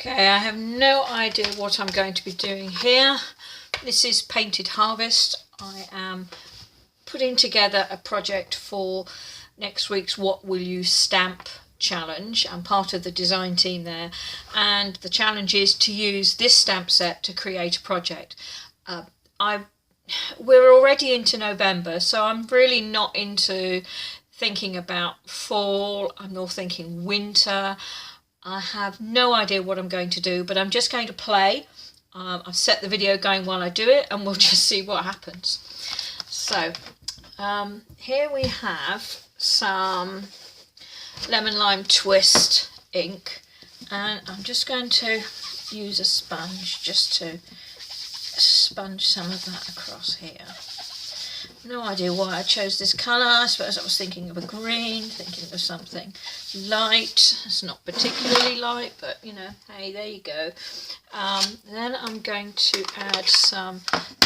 Okay, I have no idea what I'm going to be doing here. This is Painted Harvest. I am putting together a project for next week's What Will You Stamp challenge. I'm part of the design team there, and the challenge is to use this stamp set to create a project. We're already into November, so I'm really not into thinking about fall. I'm more thinking winter. I have no idea what I'm going to do, but I'm just going to play. I've set the video going while I do it, and we'll just see what happens. So here we have some lemon lime twist ink, and I'm just going to use a sponge just to sponge some of that across here. No idea why I chose this colour. I suppose I was thinking of a green, thinking of something light. It's not particularly light, but you know, hey, there you go. Then I'm going to add some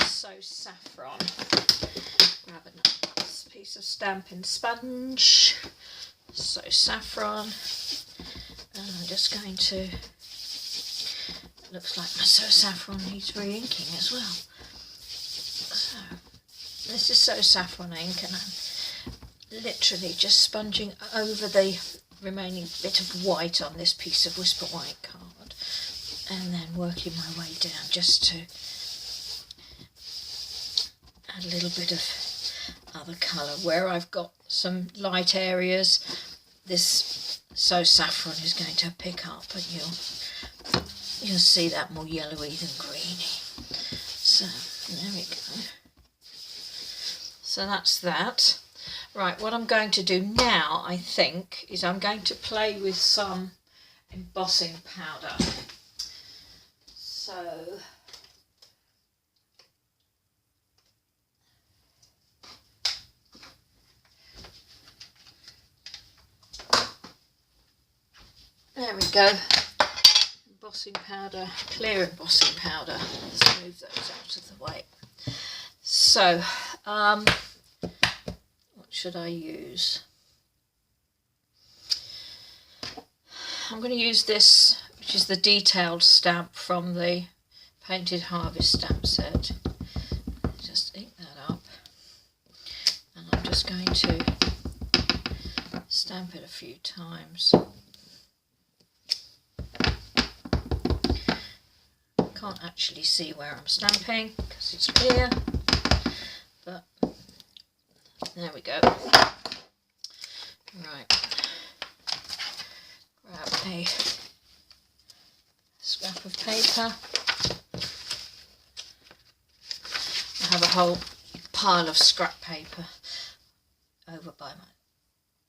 So Saffron. Grab a nice piece of stamping sponge. So Saffron. And I'm just going to, it looks like my So Saffron needs re-inking as well. So this is So Saffron ink, and I'm literally just sponging over the remaining bit of white on this piece of Whisper White card, and then working my way down just to add a little bit of other colour. Where I've got some light areas, this So Saffron is going to pick up, and you'll see that more yellowy than greeny. So there we go. So that's that. Right, what I'm going to do now, I think, is I'm going to play with some embossing powder. So there we go. Embossing powder, clear embossing powder. Let's move those out of the way. So, what should I use? I'm going to use this, which is the detailed stamp from the Painted Harvest stamp set. Just ink that up, and I'm just going to stamp it a few times. Can't actually see where I'm stamping because it's clear, but there we go. Right, grab a scrap of paper. I have a whole pile of scrap paper over by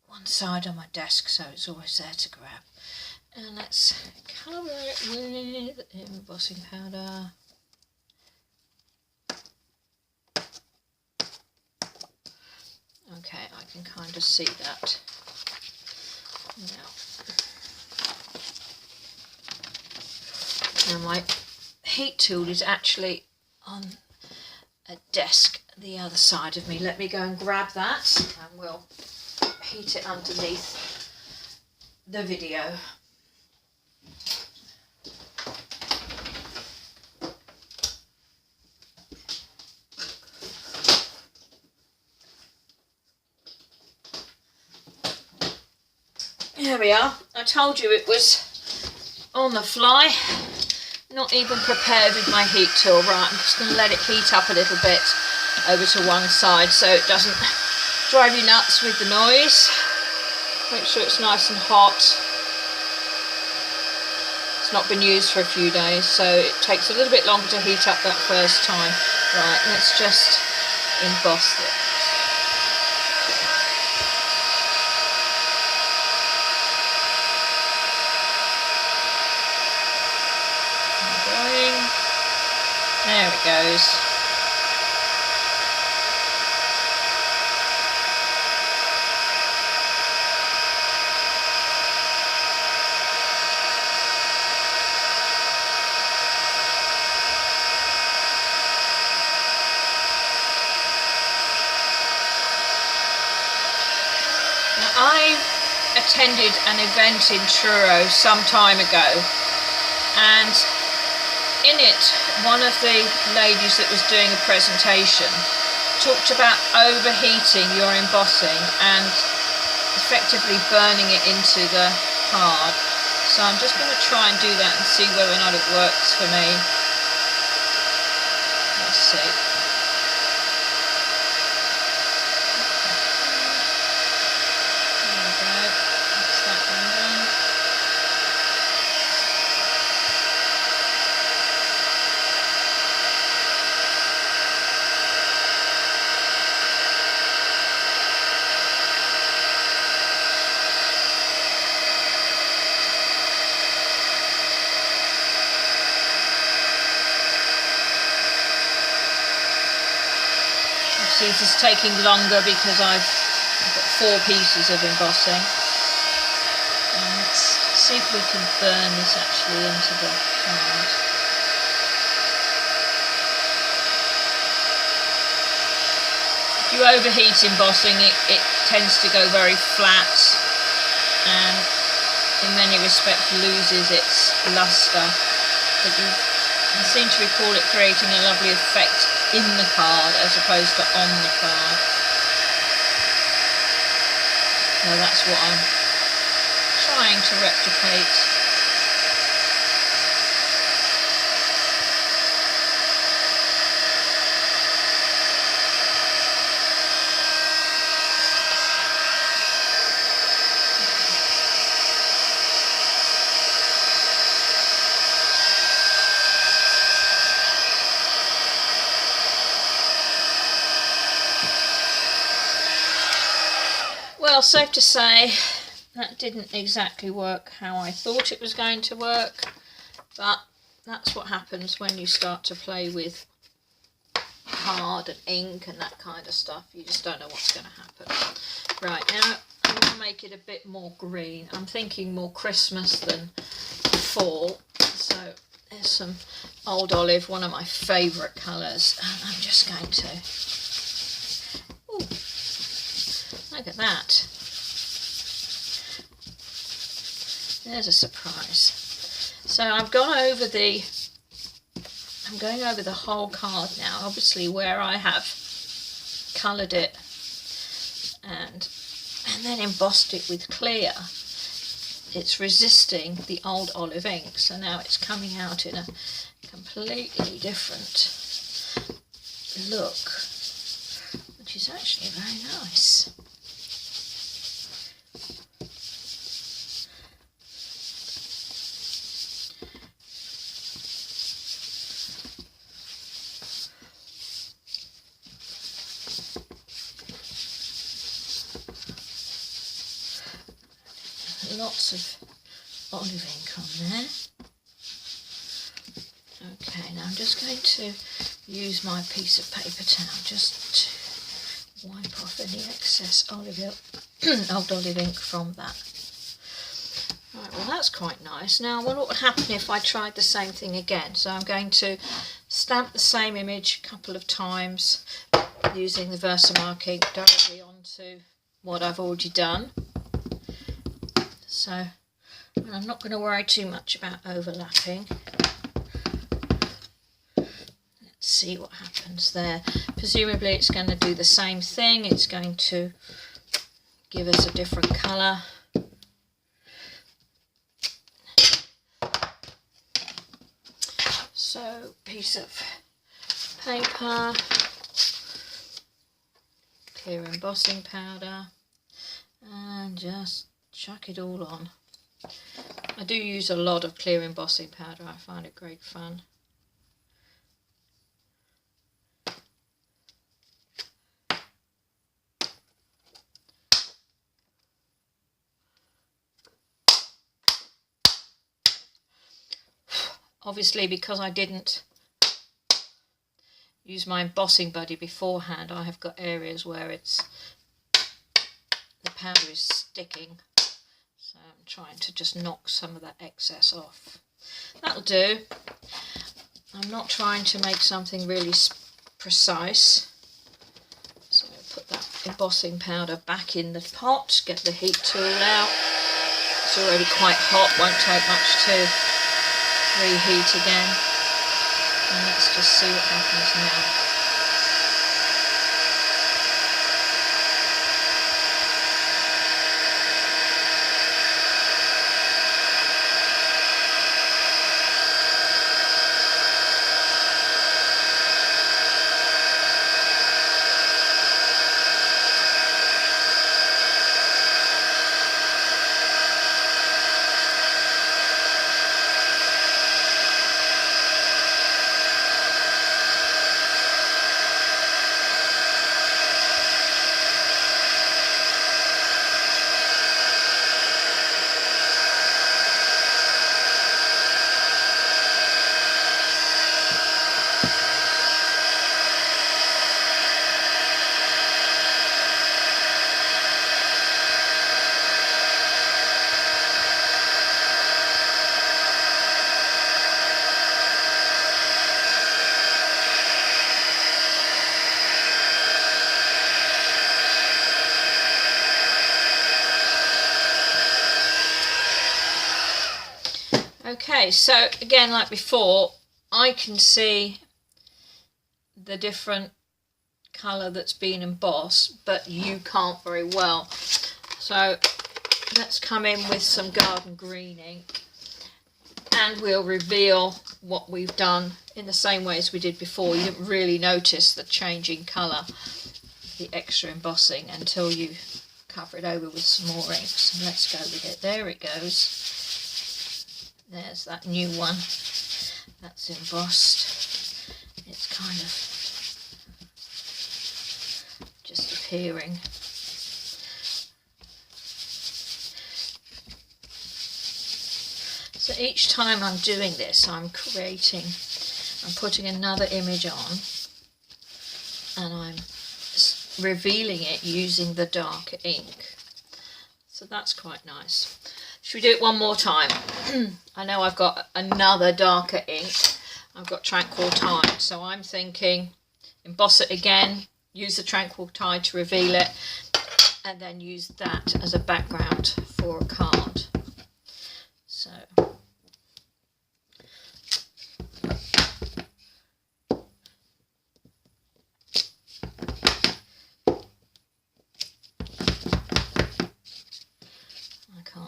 one side on my desk, so it's always there to grab. And let's cover it with embossing powder. Okay, I can kind of see that now. Now my heat tool is actually on a desk the other side of me. Let me go and grab that, and we'll heat it underneath the video. There we are. I told you it was on the fly, not even prepared with my heat tool. Right, I'm just going to let it heat up a little bit over to one side so it doesn't drive you nuts with the noise. Make sure it's nice and hot. It's not been used for a few days, so it takes a little bit longer to heat up that first time. Right, let's just emboss it. There it goes. Now, I attended an event in Truro some time ago, and in it, one of the ladies that was doing a presentation talked about overheating your embossing and effectively burning it into the card. So I'm just going to try and do that and see whether or not it works for me. Let's see. There we go. That's that one done. See, this is taking longer because I've got 4 pieces of embossing. And let's see if we can burn this actually into the card. If you overheat embossing, it tends to go very flat and in many respects loses its luster. But I seem to recall it creating a lovely effect in the card as opposed to on the card. So that's what I'm trying to replicate. Well, safe to say that didn't exactly work how I thought it was going to work, but that's what happens when you start to play with card and ink and that kind of stuff. You just don't know what's going to happen. Right, now I'm going to make it a bit more green. I'm thinking more Christmas than fall, so there's some Old Olive, one of my favourite colours, and I'm just going to... Ooh. Look at that. There's a surprise. So I'm going over the whole card now, obviously where I have coloured it and then embossed it with clear. It's resisting the Old Olive ink, so now it's coming out in a completely different look, which is actually very nice. Lots of olive ink on there. Okay, now I'm just going to use my piece of paper towel just to wipe off any excess old olive ink from that. Right, well that's quite nice. Now I wonder what would happen if I tried the same thing again. So I'm going to stamp the same image a couple of times using the Versamark ink directly onto what I've already done. So I'm not going to worry too much about overlapping. Let's see what happens there. Presumably it's going to do the same thing. It's going to give us a different colour. So, piece of paper, clear embossing powder, and just chuck it all on. I do use a lot of clear embossing powder. I find it great fun. Obviously, because I didn't use my embossing buddy beforehand, I have got areas where the powder is sticking. So I'm trying to just knock some of that excess off. That'll do. I'm not trying to make something really precise. So put that embossing powder back in the pot, get the heat tool out. It's already quite hot, won't take much to reheat again, and let's just see what happens now. Okay, so again, like before, I can see the different colour that's been embossed, but you can't very well. So let's come in with some garden green ink, and we'll reveal what we've done in the same way as we did before. You didn't really notice the changing colour, the extra embossing, until you cover it over with some more ink. So let's go with it. There it goes. There's that new one that's embossed. It's kind of just appearing. So each time I'm doing this, I'm putting another image on, and I'm revealing it using the darker ink. So that's quite nice. Should we do it one more time? I know I've got another darker ink. I've got Tranquil Tide, so I'm thinking emboss it again, use the Tranquil Tide to reveal it, and then use that as a background for a card. So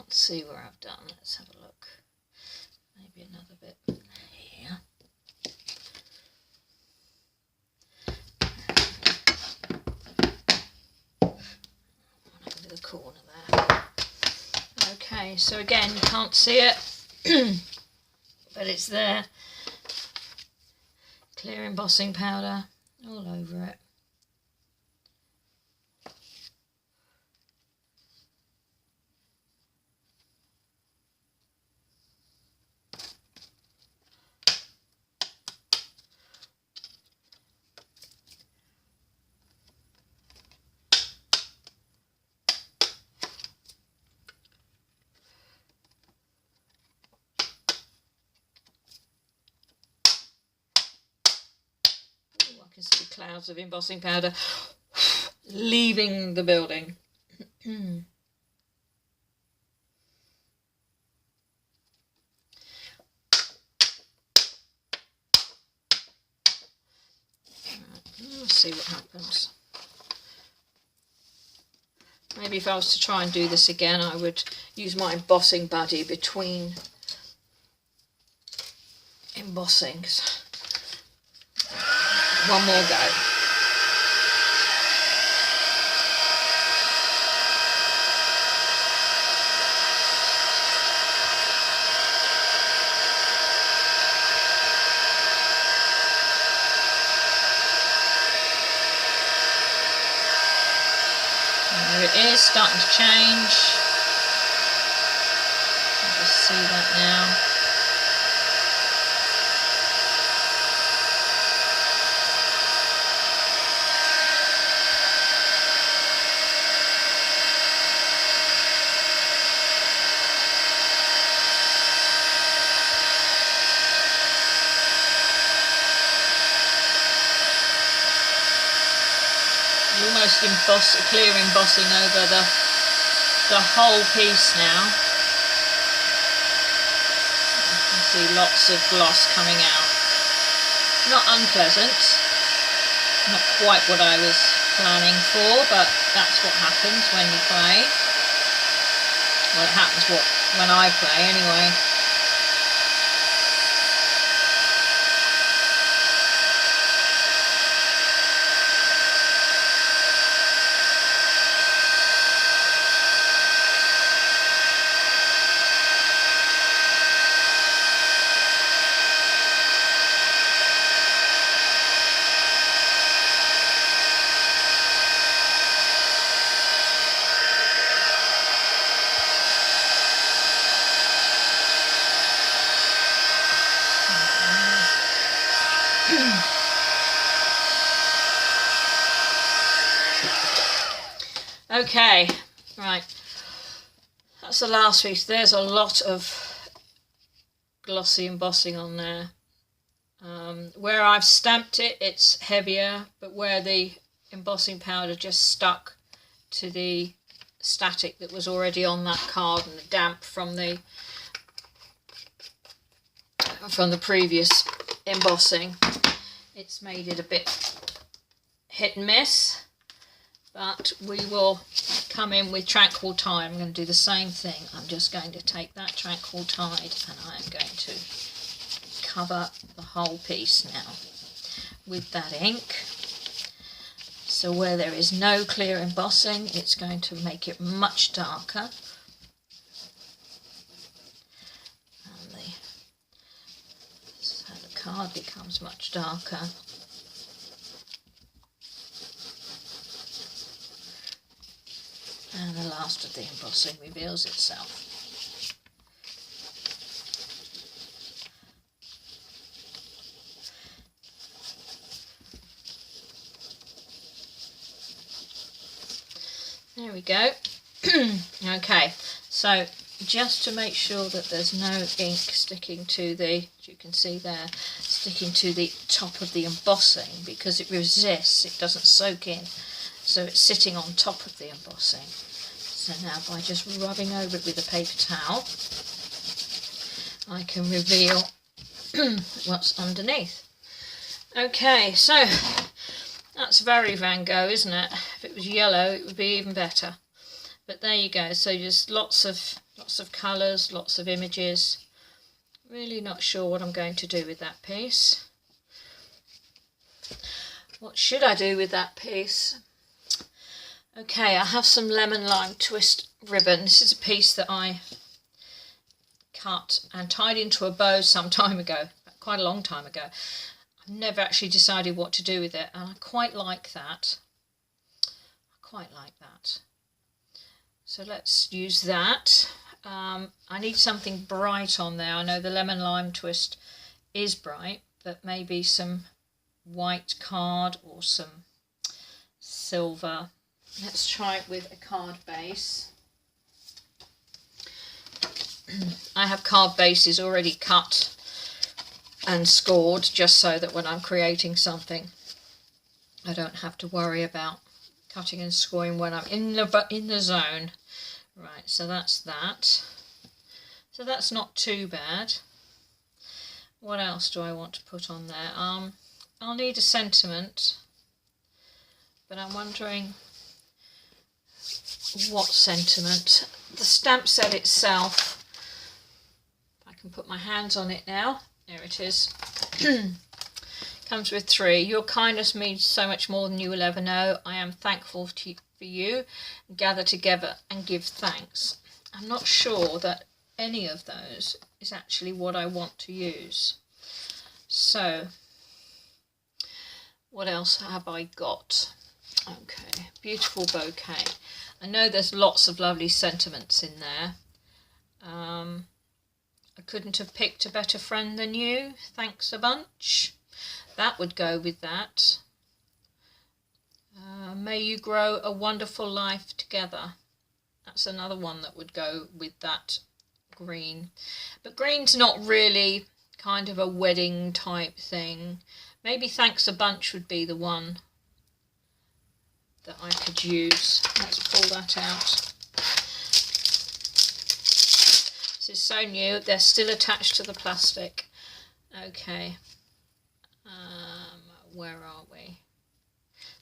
see where I've done. Let's have a look. Maybe another bit here. Over the corner there. Okay, so again, you can't see it, but it's there. Clear embossing powder all over it. I can see clouds of embossing powder leaving the building. Let's see what happens. Maybe if I was to try and do this again, I would use my embossing buddy between embossings. One more go. There it is, starting to change. You can just see that now. Almost clear embossing over the whole piece now. You can see lots of gloss coming out. Not unpleasant, not quite what I was planning for, but that's what happens when you play. Well, it happens when I play anyway. Okay, right, that's the last piece. There's a lot of glossy embossing on there. Where I've stamped it, it's heavier, but where the embossing powder just stuck to the static that was already on that card and the damp from the previous embossing, it's made it a bit hit and miss. But we will come in with Tranquil Tide. I'm going to do the same thing. I'm just going to take that Tranquil Tide and I am going to cover the whole piece now with that ink. So where there is no clear embossing, it's going to make it much darker. And so the card becomes much darker. And the last of the embossing reveals itself. There we go. Okay, so just to make sure that there's no ink sticking to the, as you can see there, sticking to the top of the embossing, because it resists, it doesn't soak in. So it's sitting on top of the embossing. So now by just rubbing over it with a paper towel, I can reveal what's underneath. Okay, so that's very Van Gogh, isn't it? If it was yellow, it would be even better. But there you go. So just lots of colours, lots of images. Really not sure what I'm going to do with that piece. What should I do with that piece? Okay, I have some lemon lime twist ribbon. This is a piece that I cut and tied into a bow some time ago, quite a long time ago. I've never actually decided what to do with it, and I quite like that. So let's use that. I need something bright on there. I know the lemon lime twist is bright, but maybe some white card or some silver. Let's try it with a card base. I have card bases already cut and scored, just so that when I'm creating something I don't have to worry about cutting and scoring when I'm in the zone. Right, so that's that. So that's not too bad. What else do I want to put on there? I'll need a sentiment, but I'm wondering what sentiment. The stamp set itself, I can put my hands on it now. There it is. Comes with 3. Your kindness means so much more than you will ever know. I am thankful for you. Gather together and give thanks. I'm not sure that any of those is actually what I want to use. So what else have I got? Okay, beautiful bouquet. I know there's lots of lovely sentiments in there. I couldn't have picked a better friend than you. Thanks a bunch. That would go with that. May you grow a wonderful life together. That's another one that would go with that green. But green's not really kind of a wedding type thing. Maybe thanks a bunch would be the one that I could use. Let's pull that out. This is so new, they're still attached to the plastic. Okay, where are we?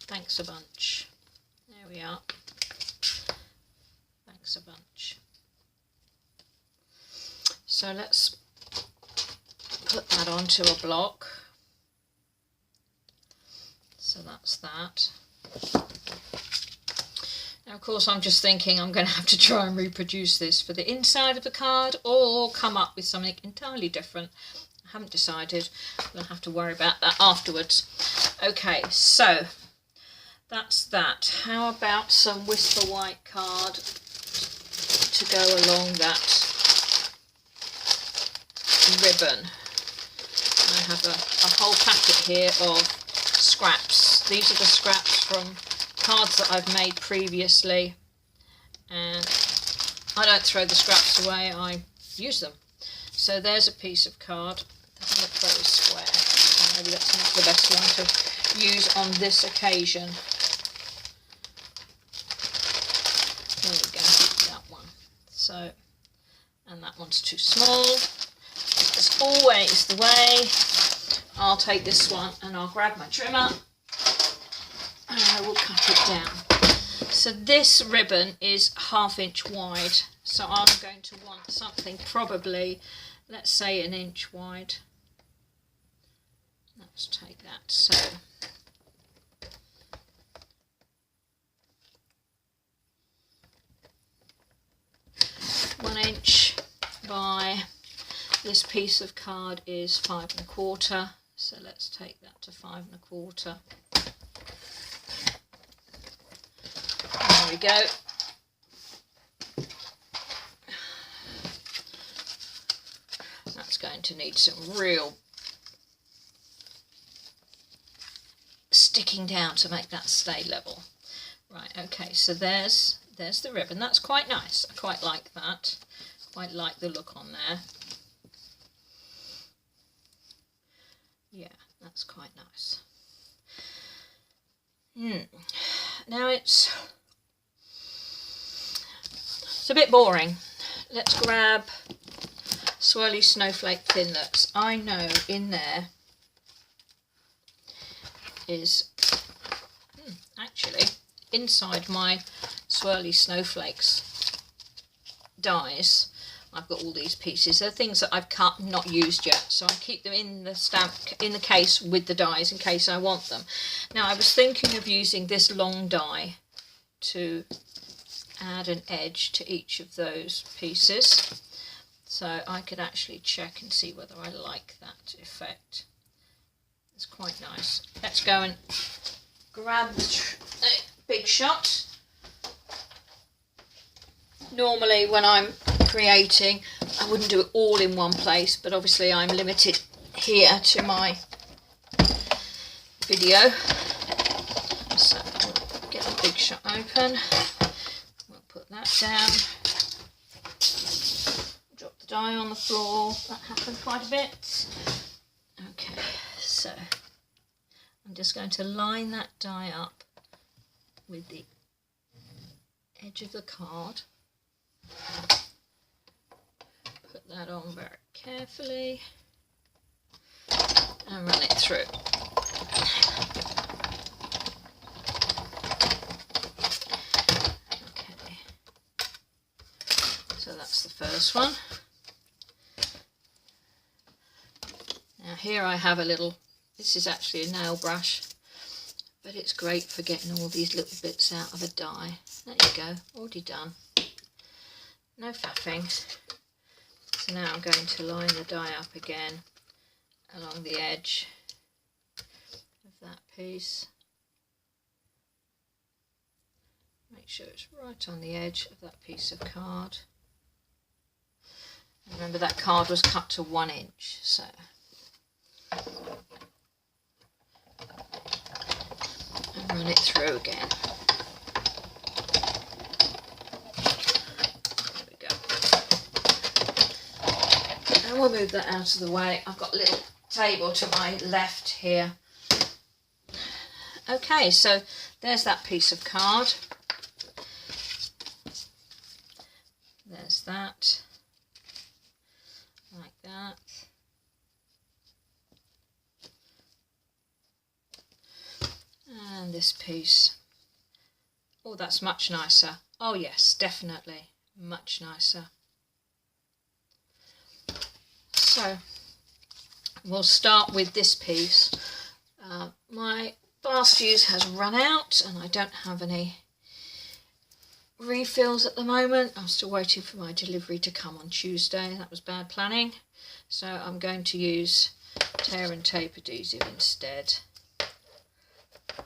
Thanks a bunch. There we are. Thanks a bunch. So let's put that onto a block. So that's that. Now, of course, I'm just thinking I'm going to have to try and reproduce this for the inside of the card or come up with something entirely different. I haven't decided. We'll have to worry about that afterwards. Okay, so that's that. How about some Whisper White card to go along that ribbon? I have a whole packet here of scraps. These are the scraps from cards that I've made previously, and I don't throw the scraps away, I use them. So there's a piece of card. Doesn't look very square. Maybe that's not the best one to use on this occasion. There we go, that one. So, and that one's too small. As always the way, I'll take this one and I'll grab my trimmer and I will cut it down. So this ribbon is 1/2 inch wide, so I'm going to want something probably, let's say, 1 inch wide. Let's take that. So one inch by, this piece of card is 5 1/4, so let's take that to 5 1/4. There we go. That's going to need some real sticking down to make that stay level. Right, okay, so there's the ribbon. That's quite nice. I quite like that. Quite like the look on there. Yeah, that's quite nice. Now it's a bit boring. Let's grab Swirly Snowflake Thinlets. I know in there is actually inside my Swirly Snowflakes dies. I've got all these pieces. They're things that I've cut and not used yet, so I keep them in the case with the dies in case I want them. Now, I was thinking of using this long die to add an edge to each of those pieces, so I could actually check and see whether I like that effect. It's quite nice. Let's go and grab the Big Shot. Normally when I'm creating, I wouldn't do it all in one place, but obviously I'm limited here to my video. So we'll get the Big Shot open. We'll put that down. Drop the die on the floor. That happened quite a bit. Okay, so I'm just going to line that die up with the edge of the card. Put that on very carefully and run it through. Okay, so that's the first one. Now here I have a little, this is actually a nail brush, but it's great for getting all these little bits out of a die. There you go, already done. No faffing. So now I'm going to line the die up again along the edge of that piece. Make sure it's right on the edge of that piece of card. Remember that card was cut to 1 inch, so and run it through again. And we'll move that out of the way. I've got a little table to my left here. Okay, so there's that piece of card. There's that. this piece. Oh, that's much nicer. Oh yes, definitely much nicer. So we'll start with this piece. My bar fuse has run out and I don't have any refills at the moment. I'm still waiting for my delivery to come on Tuesday. That was bad planning. So I'm going to use tear and tape adhesive instead. So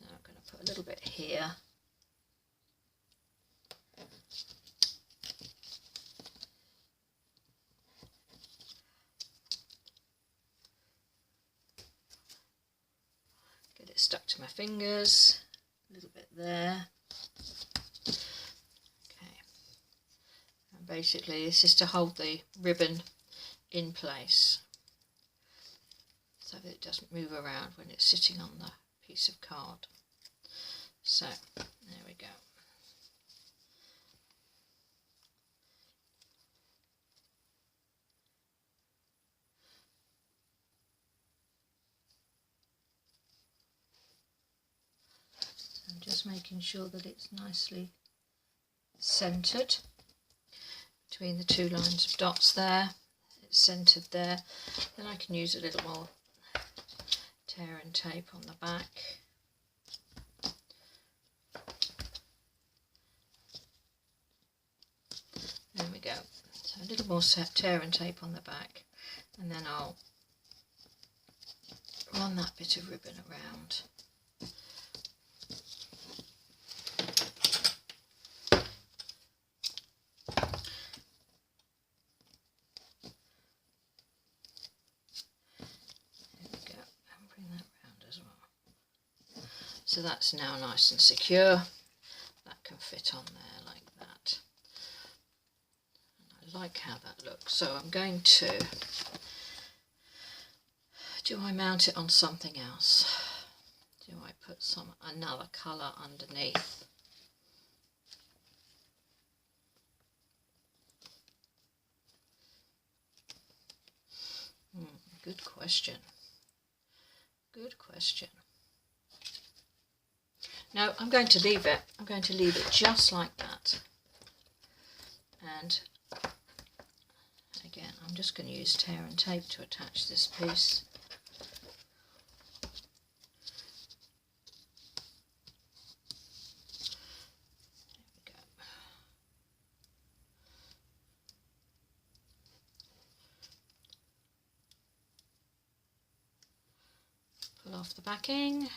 I'm going to put a little bit here. Get it stuck to my fingers. A little bit there. Basically this is to hold the ribbon in place so that it doesn't move around when it's sitting on the piece of card. So there we go. I'm just making sure that it's nicely centred between the two lines of dots there. It's centred there. Then I can use a little more tear and tape on the back. There we go. So a little more tear and tape on the back, and then I'll run that bit of ribbon around. So that's now nice and secure. That can fit on there like that. And I like how that looks. So I'm going to, do I mount it on something else? Do I put another colour underneath? Good question. Good question. No, I'm going to leave it. I'm going to leave it just like that. And again, I'm just going to use tear and tape to attach this piece. There we go. Pull off the backing.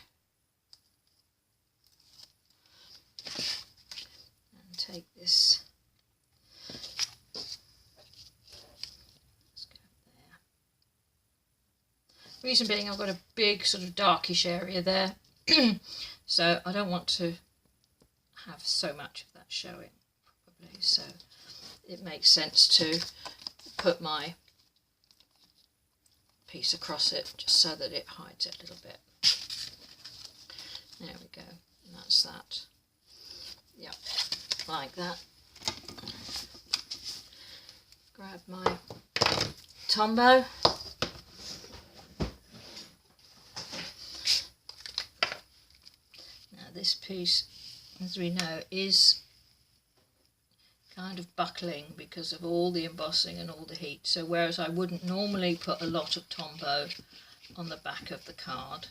Take this, let's go there. Reason being, I've got a big sort of darkish area there, so I don't want to have so much of that showing, probably. So it makes sense to put my piece across it just so that it hides it a little bit. There we go, and that's that. Yep. Like that. Grab my Tombow. Now this piece, as we know, is kind of buckling because of all the embossing and all the heat. So whereas I wouldn't normally put a lot of Tombow on the back of the card,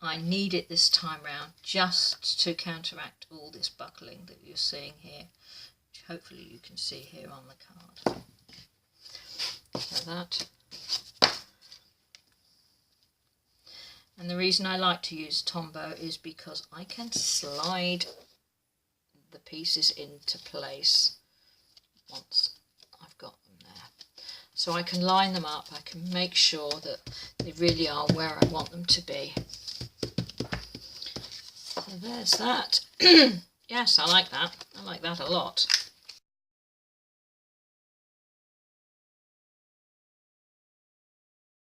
I need it this time round just to counteract all this buckling that you're seeing here, which hopefully you can see here on the card. So that. And the reason I like to use Tombow is because I can slide the pieces into place once I've got them there. So I can line them up, I can make sure that they really are where I want them to be. So there's that. Yes, I like that. I like that a lot.